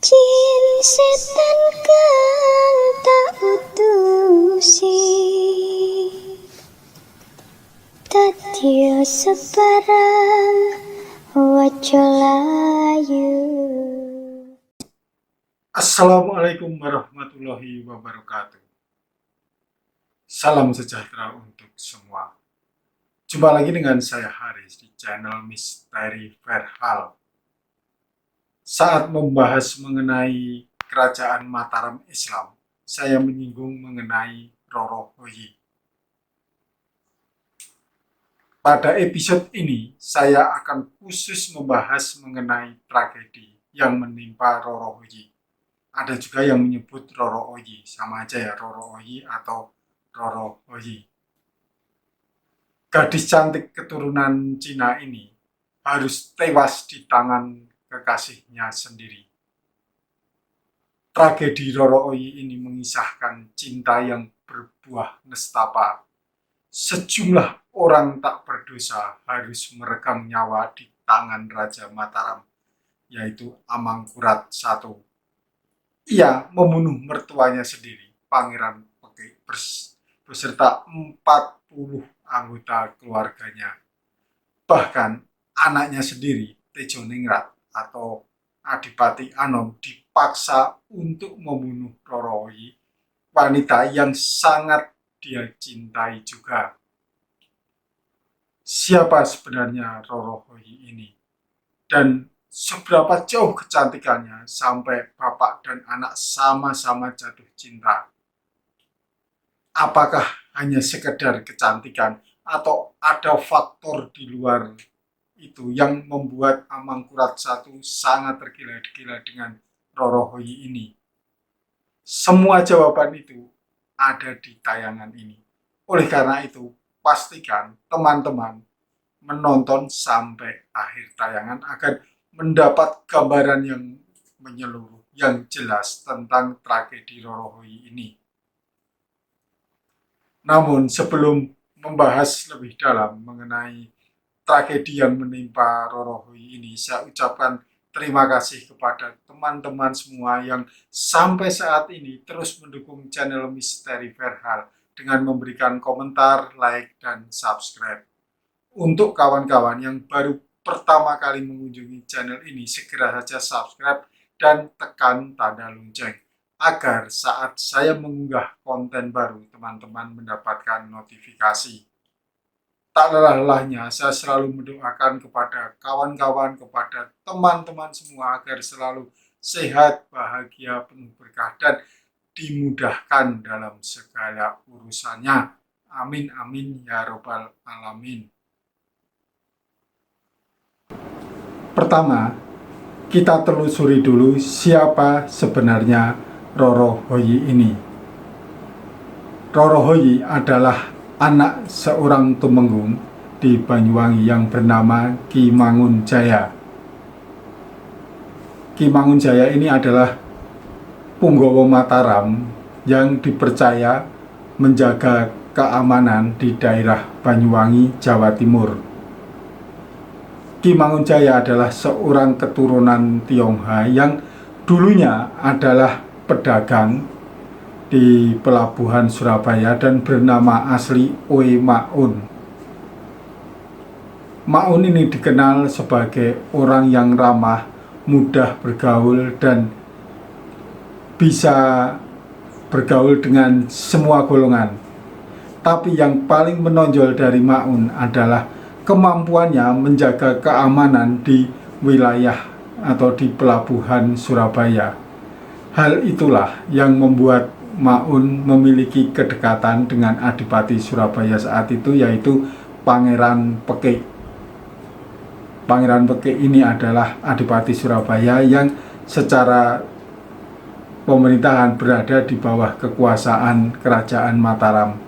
Jin setan kang tak utusi Tatya sebarang wajo layu. Assalamualaikum warahmatullahi wabarakatuh. Salam sejahtera untuk semua. Jumpa lagi dengan saya Haris di channel Misteri Verhal. Saat membahas mengenai kerajaan Mataram Islam, saya menyinggung mengenai Roro Hoyi. Pada episode ini, saya akan khusus membahas mengenai tragedi yang menimpa Roro Hoyi. Ada juga yang menyebut Roro Oyi, sama aja ya, Roro Oyi atau Roro Hoyi. Gadis cantik keturunan Cina ini harus tewas di tangan kekasihnya sendiri. Tragedi Roro Oyi ini mengisahkan cinta yang berbuah nestapa. Sejumlah orang tak berdosa harus meregang nyawa di tangan Raja Mataram, yaitu Amangkurat I. Ia membunuh mertuanya sendiri, Pangeran Pekik, beserta 40 anggota keluarganya. Bahkan anaknya sendiri, Tejoningrat atau Adipati Anom, dipaksa untuk membunuh Roro Oyi, wanita yang sangat dia cintai juga. Siapa sebenarnya Roro Oyi ini? Dan seberapa jauh kecantikannya sampai bapak dan anak sama-sama jatuh cinta? Apakah hanya sekedar kecantikan atau ada faktor di luar itu yang membuat Amangkurat I sangat tergila-gila dengan Roro Hoyi ini? Semua jawaban itu ada di tayangan ini. Oleh karena itu, pastikan teman-teman menonton sampai akhir tayangan agar mendapat gambaran yang menyeluruh, yang jelas tentang tragedi Roro Hoyi ini. Namun sebelum membahas lebih dalam mengenai tragedi yang menimpa Roro Hoyi ini, saya ucapkan terima kasih kepada teman-teman semua yang sampai saat ini terus mendukung channel Misteri Verhal dengan memberikan komentar, like, dan subscribe. Untuk kawan-kawan yang baru pertama kali mengunjungi channel ini, segera saja subscribe dan tekan tanda lonceng agar saat saya mengunggah konten baru, teman-teman mendapatkan notifikasi. Tak lelah-lelahnya saya selalu mendoakan kepada kawan-kawan, kepada teman-teman semua agar selalu sehat, bahagia, penuh berkah, dan dimudahkan dalam segala urusannya. Amin, amin, ya robbal alamin. Pertama, kita telusuri dulu siapa sebenarnya Roro Hoyi ini. Roro Hoyi adalah anak seorang tumenggung di Banyuwangi yang bernama Ki Mangunjaya. Ki Mangunjaya ini adalah punggawa Mataram yang dipercaya menjaga keamanan di daerah Banyuwangi, Jawa Timur. Ki Mangunjaya adalah seorang keturunan Tionghoa yang dulunya adalah pedagang di pelabuhan Surabaya dan bernama asli Oe Maun. Maun ini dikenal sebagai orang yang ramah, mudah bergaul, dan bisa bergaul dengan semua golongan. Tapi yang paling menonjol dari Maun adalah kemampuannya menjaga keamanan di wilayah atau di pelabuhan Surabaya. Hal itulah yang membuat Maun memiliki kedekatan dengan Adipati Surabaya saat itu, yaitu Pangeran Pekik. Pangeran Pekik ini adalah Adipati Surabaya yang secara pemerintahan berada di bawah kekuasaan Kerajaan Mataram.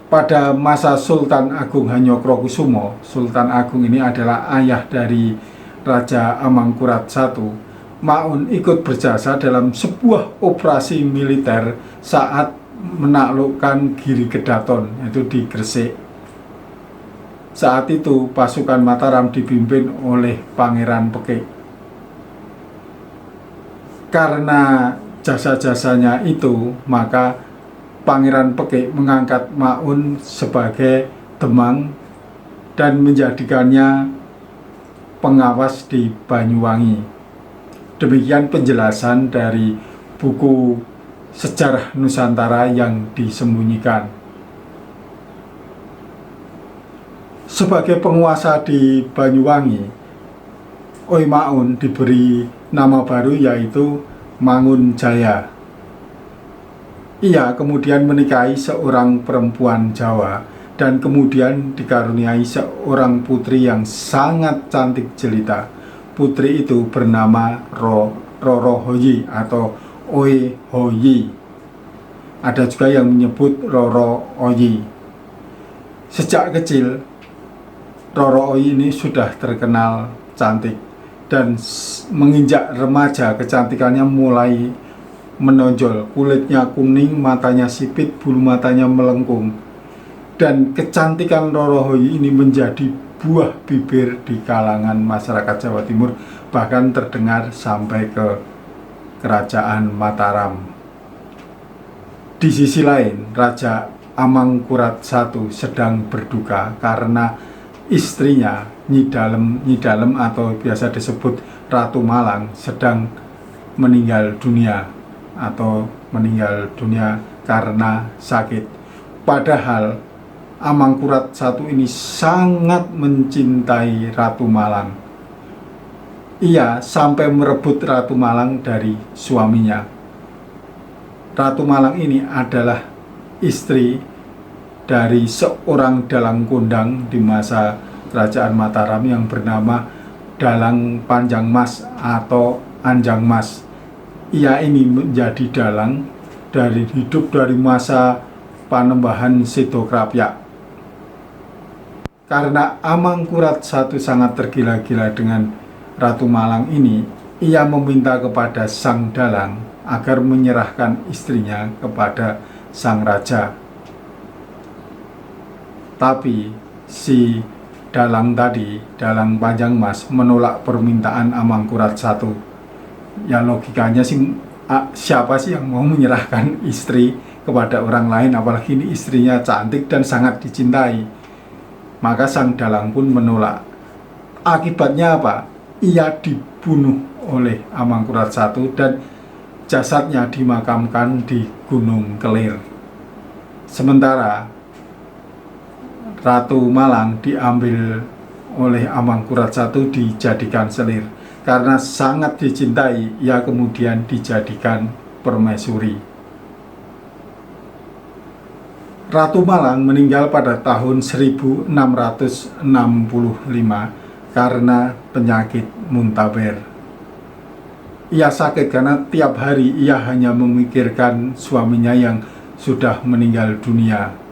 Pada masa Sultan Agung Hanyokrokusumo, Sultan Agung ini adalah ayah dari Raja Amangkurat I. Maun ikut berjasa dalam sebuah operasi militer saat menaklukkan Giri Kedaton, yaitu di Gresik. Saat itu pasukan Mataram dipimpin oleh Pangeran Pekik. Karena jasa-jasanya itu, maka Pangeran Pekik mengangkat Maun sebagai Demang dan menjadikannya pengawas di Banyuwangi. Demikian penjelasan dari buku Sejarah Nusantara yang disembunyikan. Sebagai penguasa di Banyuwangi, Oi Maun diberi nama baru yaitu Mangunjaya. Ia kemudian menikahi seorang perempuan Jawa dan kemudian dikaruniai seorang putri yang sangat cantik jelita. Putri itu bernama Roro Hoyi atau Oi Hoyi. Ada juga yang menyebut Roro Oyi. Sejak kecil, Roro Oyi ini sudah terkenal cantik, dan menginjak remaja kecantikannya mulai menonjol. Kulitnya kuning, matanya sipit, bulu matanya melengkung. Dan kecantikan Roro Hoyi ini menjadi buah bibir di kalangan masyarakat Jawa Timur, bahkan terdengar sampai ke Kerajaan Mataram. Di sisi lain, Raja Amangkurat I sedang berduka karena istrinya Nyi Dalem atau biasa disebut Ratu Malang sedang meninggal dunia atau meninggal dunia karena sakit. Padahal Amangkurat I ini sangat mencintai Ratu Malang. Ia sampai merebut Ratu Malang dari suaminya. Ratu Malang ini adalah istri dari seorang dalang kondang di masa Kerajaan Mataram yang bernama Dalang Panjang Mas atau Anjang Mas. Ia ini menjadi dalang dari hidup dari masa Panembahan Sidokrapyak. Karena Amangkurat I sangat tergila-gila dengan Ratu Malang ini, ia meminta kepada sang dalang agar menyerahkan istrinya kepada sang raja. Tapi si dalang tadi, Dalang Panjang Mas, menolak permintaan Amangkurat I. Ya logikanya sih, siapa sih yang mau menyerahkan istri kepada orang lain, apalagi ini istrinya cantik dan sangat dicintai. Maka sang dalang pun menolak. Akibatnya apa? Ia dibunuh oleh Amangkurat I dan jasadnya dimakamkan di Gunung Kelir. Sementara Ratu Malang diambil oleh Amangkurat I dijadikan selir. Karena sangat dicintai, ia kemudian dijadikan permaisuri. Ratu Malang meninggal pada tahun 1665 karena penyakit muntaber. Ia sakit karena tiap hari ia hanya memikirkan suaminya yang sudah meninggal dunia.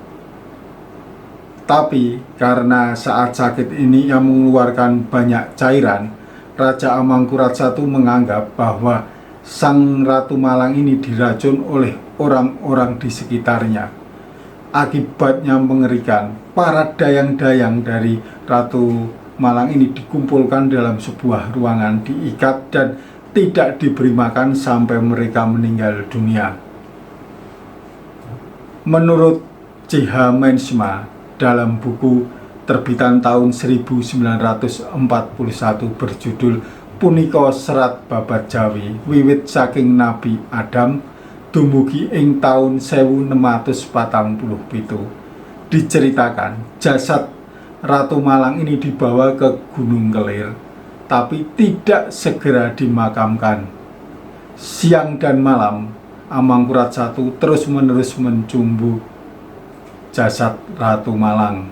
Tapi karena saat sakit ini ia mengeluarkan banyak cairan, Raja Amangkurat I menganggap bahwa sang Ratu Malang ini diracun oleh orang-orang di sekitarnya. Akibatnya mengerikan. Para dayang-dayang dari Ratu Malang ini dikumpulkan dalam sebuah ruangan, diikat dan tidak diberi makan sampai mereka meninggal dunia. Menurut C.H. Mensma, dalam buku terbitan tahun 1941 berjudul Punika Serat Babat Jawi wiwit saking Nabi Adam dumugi ing taun 1647, diceritakan jasad Ratu Malang ini dibawa ke Gunung Kelir tapi tidak segera dimakamkan. Siang dan malam Amangkurat I terus-menerus mencumbu jasad Ratu Malang.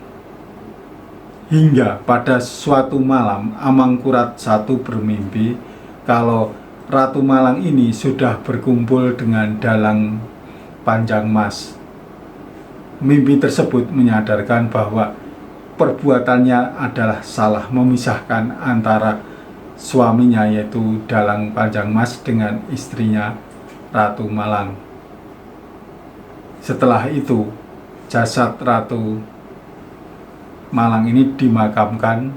Hingga pada suatu malam Amangkurat I bermimpi kalau Ratu Malang ini sudah berkumpul dengan Dalang Panjang Mas. Mimpi tersebut menyadarkan bahwa perbuatannya adalah salah, memisahkan antara suaminya yaitu Dalang Panjang Mas dengan istrinya Ratu Malang. Setelah itu jasad Ratu Malang ini dimakamkan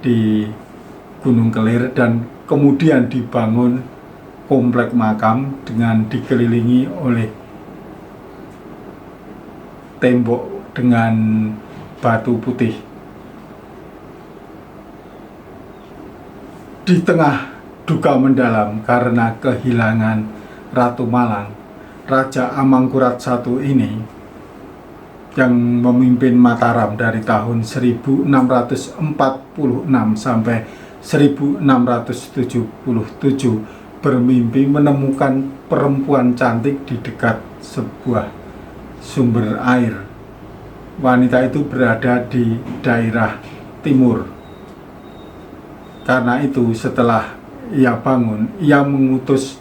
di Gunung Kelir dan kemudian dibangun komplek makam dengan dikelilingi oleh tembok dengan batu putih. Di tengah duka mendalam karena kehilangan Ratu Malang, Raja Amangkurat I ini yang memimpin Mataram dari tahun 1646 sampai 1677 bermimpi menemukan perempuan cantik di dekat sebuah sumber air. Wanita itu berada di daerah timur. Karena itu setelah ia bangun, ia mengutus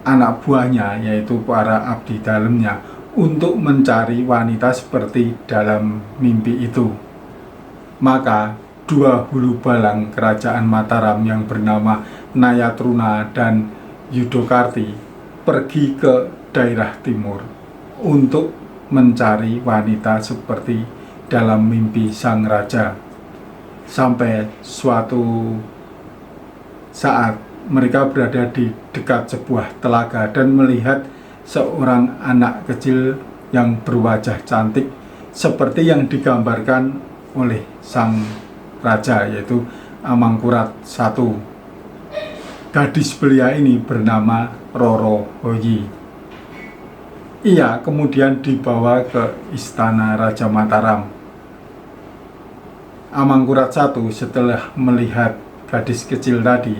anak buahnya, yaitu para abdi dalamnya, untuk mencari wanita seperti dalam mimpi itu. Maka dua hulu balang kerajaan Mataram yang bernama Nayatruna dan Yudokarti pergi ke daerah timur untuk mencari wanita seperti dalam mimpi sang raja. Sampai suatu saat mereka berada di dekat sebuah telaga dan melihat seorang anak kecil yang berwajah cantik seperti yang digambarkan oleh sang raja, yaitu Amangkurat I. Gadis belia ini bernama Rorohoyi. Ia kemudian dibawa ke istana Raja Mataram. Amangkurat I setelah melihat gadis kecil tadi,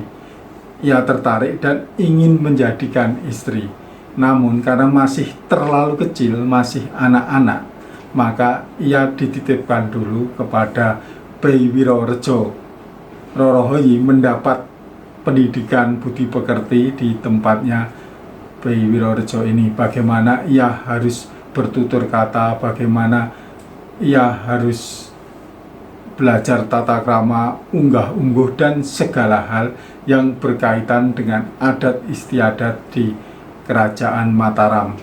ia tertarik dan ingin menjadikan istri. Namun karena masih terlalu kecil, masih anak-anak, maka ia dititipkan dulu kepada Bey Wirorejo. Rorohoyi mendapat pendidikan budi pekerti di tempatnya Bey Wirorejo ini. Bagaimana ia harus bertutur kata, bagaimana ia harus belajar tata krama, unggah-ungguh, dan segala hal yang berkaitan dengan adat istiadat di kerajaan Mataram.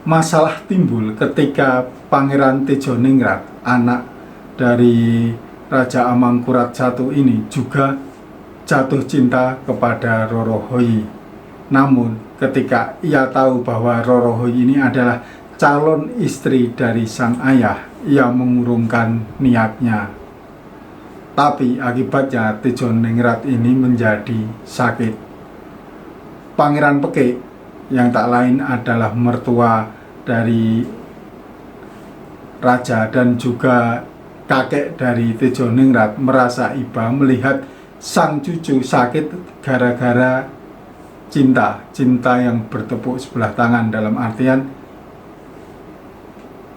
Masalah timbul ketika Pangeran Tejoningrat, anak dari Raja Amangkurat I ini, juga jatuh cinta kepada Rorohoyi. Namun ketika ia tahu bahwa Rorohoyi ini adalah calon istri dari sang ayah, ia mengurungkan niatnya. Tapi akibatnya Tejoningrat ini menjadi sakit. Pangeran Pekik yang tak lain adalah mertua dari raja dan juga kakek dari Tejoningrat merasa iba melihat sang cucu sakit gara-gara cinta yang bertepuk sebelah tangan, dalam artian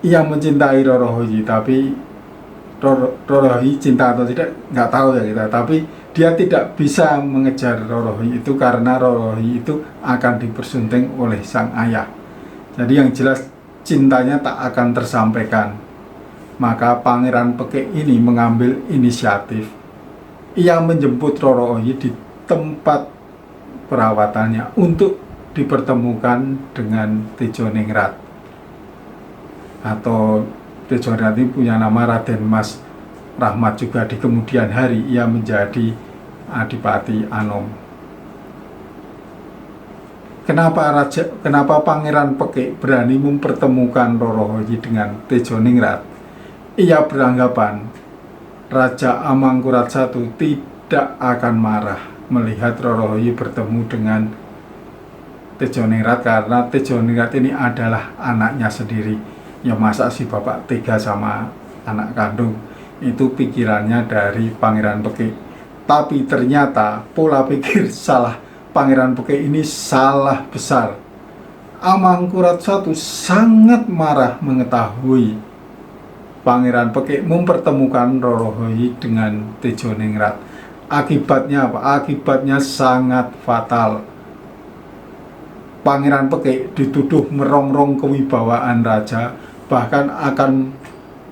ia mencintai Rorohoyi, tapi Rorohoyi cinta atau tidak nggak tahu ya kita, tapi dia tidak bisa mengejar Rorohoyi itu karena Rorohoyi itu akan dipersunting oleh sang ayah. Jadi yang jelas cintanya tak akan tersampaikan. Maka Pangeran Pekik ini mengambil inisiatif. Ia menjemput Rorohoyi di tempat perawatannya untuk dipertemukan dengan Tejoningrat. Atau Tejoningrat ini punya nama Raden Mas Rahmat juga. Di kemudian hari ia menjadi Adipati Anom. Kenapa Pangeran Pekik berani mempertemukan Rorohoyi dengan Tejoningrat? Ia beranggapan Raja Amangkurat I tidak akan marah melihat Rorohoyi bertemu dengan Tejoningrat, karena Tejoningrat ini adalah anaknya sendiri. Ya masa si bapak tega sama anak kandung? Itu pikirannya dari Pangeran Pekik. Tapi ternyata pola pikir salah Pangeran Pekik ini salah besar. Amangkurat I sangat marah mengetahui Pangeran Pekik mempertemukan Rorohoyi dengan Tejoningrat. Akibatnya apa? Akibatnya sangat fatal. Pangeran Pekik dituduh merongrong kewibawaan raja, bahkan akan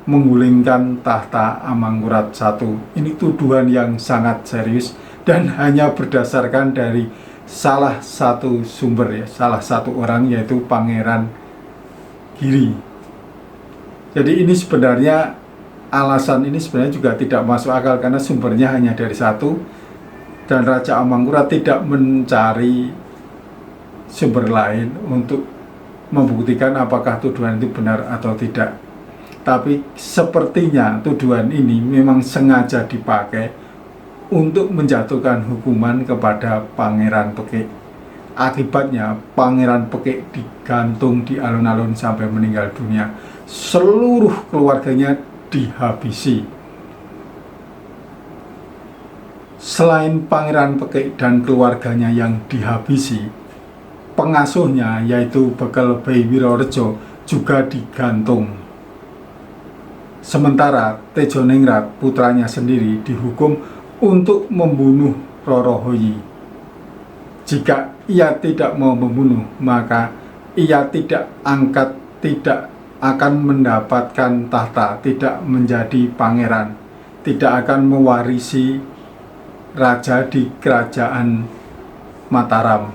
menggulingkan tahta Amangkurat I. Ini tuduhan yang sangat serius dan hanya berdasarkan dari salah satu sumber, ya, salah satu orang, yaitu Pangeran Giri. Jadi ini sebenarnya alasan ini sebenarnya juga tidak masuk akal karena sumbernya hanya dari satu, dan Raja Amangkurat tidak mencari sumber lain untuk membuktikan apakah tuduhan itu benar atau tidak. Tapi sepertinya tuduhan ini memang sengaja dipakai untuk menjatuhkan hukuman kepada Pangeran Pekik. Akibatnya Pangeran Pekik digantung di alun-alun sampai meninggal dunia. Seluruh keluarganya dihabisi. Selain Pangeran Pekik dan keluarganya yang dihabisi, pengasuhnya yaitu Bekel Bey Wirorejo juga digantung. Sementara Tejoningrat putranya sendiri dihukum untuk membunuh Rorohoyi. Jika ia tidak mau membunuh, maka ia tidak akan mendapatkan tahta, tidak menjadi pangeran, tidak akan mewarisi raja di kerajaan Mataram.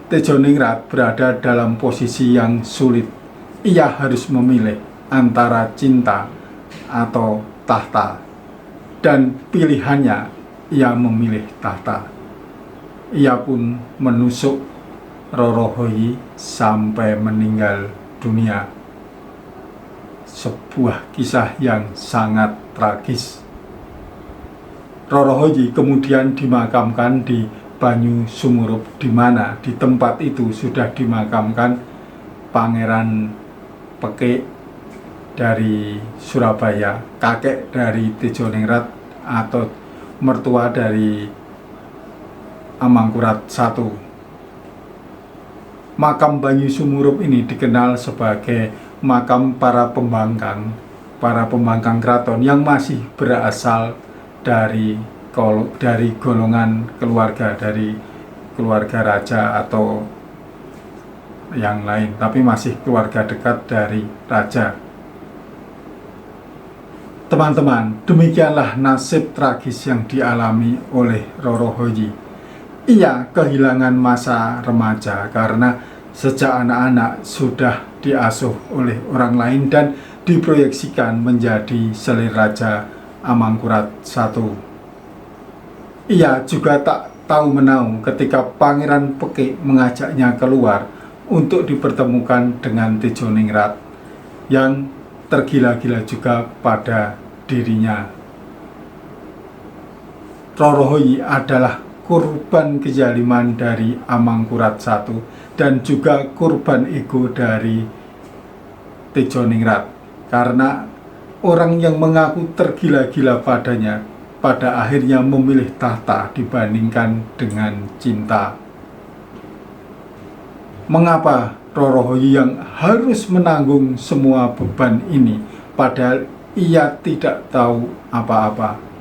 Tejoningrat berada dalam posisi yang sulit. Ia harus memilih antara cinta atau tahta, dan pilihannya ia memilih tahta. Ia pun menusuk Rorohoyi sampai meninggal dunia. Sebuah kisah yang sangat tragis. Rorohoyi kemudian dimakamkan di Banyu Sumurup, di mana di tempat itu sudah dimakamkan Pangeran Pekik dari Surabaya, kakek dari Tejoningrat atau mertua dari Amangkurat I. Makam Banyu Sumurup ini dikenal sebagai makam para pembangkang keraton yang masih berasal dari golongan keluarga, dari keluarga raja atau yang lain, tapi masih keluarga dekat dari raja. Teman-teman, demikianlah nasib tragis yang dialami oleh Rorohoyi. Ia kehilangan masa remaja karena sejak anak-anak sudah diasuh oleh orang lain dan diproyeksikan menjadi selir Raja Amangkurat I. Ia juga tak tahu menahu ketika Pangeran Pekik mengajaknya keluar untuk dipertemukan dengan Tejoningrat yang tergila-gila juga pada dirinya. Rorohoyi adalah korban kezaliman dari Amangkurat I dan juga korban ego dari Tejoningrat, karena orang yang mengaku tergila-gila padanya pada akhirnya memilih tahta dibandingkan dengan cinta. Mengapa Rorohoyi yang harus menanggung semua beban ini padahal ia tidak tahu apa-apa?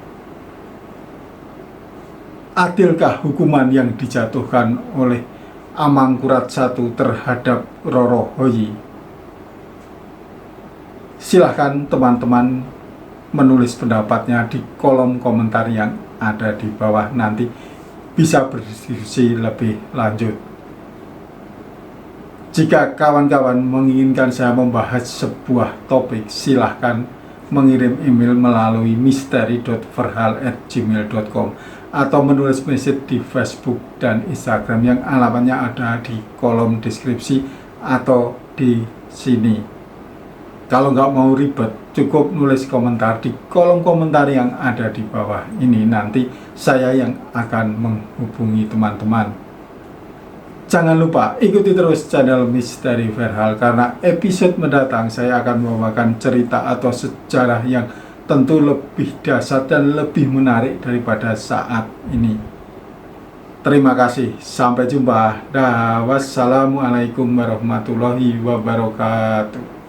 Adilkah hukuman yang dijatuhkan oleh Amangkurat I terhadap Rorohoyi? Silahkan teman-teman menulis pendapatnya di kolom komentar yang ada di bawah, nanti bisa berdiskusi lebih lanjut. Jika kawan-kawan menginginkan saya membahas sebuah topik, silahkan mengirim email melalui misteri.verhal@gmail.com atau menulis message di Facebook dan Instagram yang alamatnya ada di kolom deskripsi atau di sini. Kalau nggak mau ribet, cukup nulis komentar di kolom komentar yang ada di bawah ini. Nanti saya yang akan menghubungi teman-teman. Jangan lupa ikuti terus channel Misteri Verhal, karena episode mendatang saya akan membawakan cerita atau sejarah yang tentu lebih dahsyat dan lebih menarik daripada saat ini. Terima kasih, sampai jumpa. Wassalamualaikum warahmatullahi wabarakatuh.